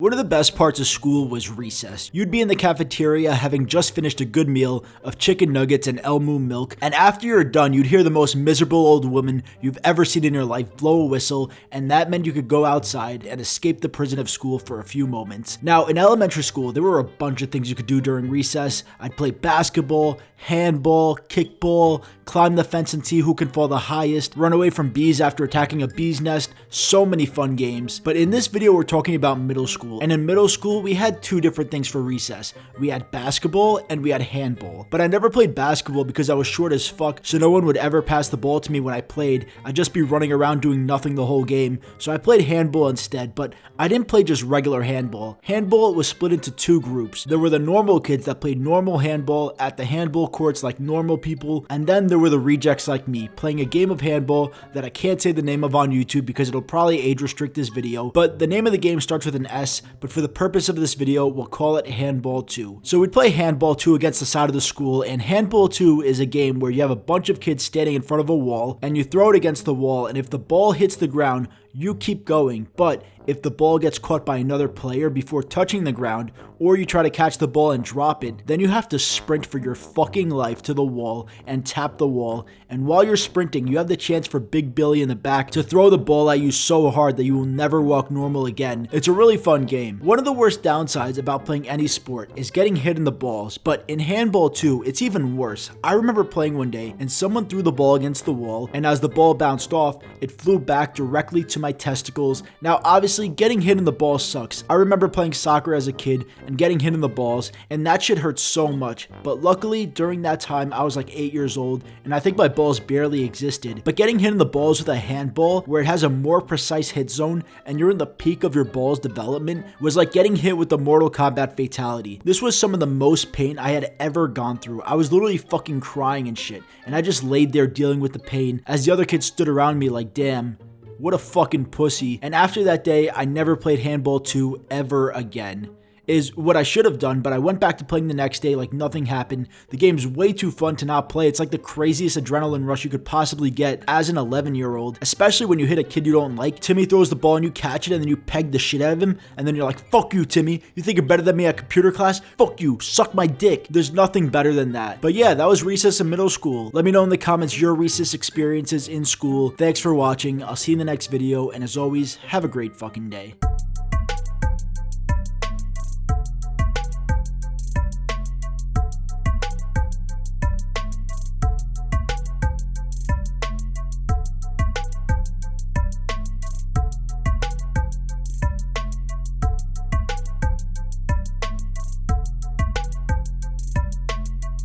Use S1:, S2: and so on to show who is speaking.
S1: One of the best parts of school was recess. You'd be in the cafeteria having just finished a good meal of chicken nuggets and Elmo milk, and after you're done, you'd hear the most miserable old woman you've ever seen in your life blow a whistle, and that meant you could go outside and escape the prison of school for a few moments. Now, in elementary school, there were a bunch of things you could do during recess. I'd play basketball, handball, kickball, climb the fence and see who can fall the highest, run away from bees after attacking a bee's nest. So many fun games. But in this video, we're talking about middle school. And in middle school, we had two different things for recess. We had basketball and we had handball. But I never played basketball because I was short as fuck, so no one would ever pass the ball to me when I played. I'd just be running around doing nothing the whole game. So I played handball instead, but I didn't play just regular handball. Handball was split into two groups. There were the normal kids that played normal handball at the handball courts like normal people, and then there were the rejects like me, playing a game of handball that I can't say the name of on YouTube because it'll probably age restrict this video, but the name of the game starts with an S, but for the purpose of this video, we'll call it Handball 2. So we'd play Handball 2 against the side of the school, and Handball 2 is a game where you have a bunch of kids standing in front of a wall, and you throw it against the wall, and if the ball hits the ground, you keep going, but if the ball gets caught by another player before touching the ground, or you try to catch the ball and drop it, then you have to sprint for your fucking life to the wall and tap the wall, and while you're sprinting, you have the chance for Big Billy in the back to throw the ball at you so hard that you will never walk normal again. It's a really fun game. One of the worst downsides about playing any sport is getting hit in the balls, but in Handball 2, it's even worse. I remember playing one day, and someone threw the ball against the wall, and as the ball bounced off, it flew back directly to my testicles. Now, obviously, getting hit in the balls sucks. I remember playing soccer as a kid and getting hit in the balls, and that shit hurt so much. But luckily, during that time, I was like 8 years old, and I think my balls barely existed. But getting hit in the balls with a handball, where it has a more precise hit zone, and you're in the peak of your ball's development, was like getting hit with the Mortal Kombat fatality. This was some of the most pain I had ever gone through. I was literally fucking crying and shit, and I just laid there dealing with the pain as the other kids stood around me like, damn, what a fucking pussy. And after that day, I never played Handball 2 ever again. Is what I should have done, but I went back to playing the next day like nothing happened. The game's way too fun to not play. It's like the craziest adrenaline rush you could possibly get as an 11-year-old, especially when you hit a kid you don't like. Timmy throws the ball and you catch it and then you peg the shit out of him, and then you're like, fuck you, Timmy. You think you're better than me at computer class? Fuck you, suck my dick. There's nothing better than that. But yeah, that was recess in middle school. Let me know in the comments your recess experiences in school. Thanks for watching. I'll see you in the next video, and as always, have a great fucking day.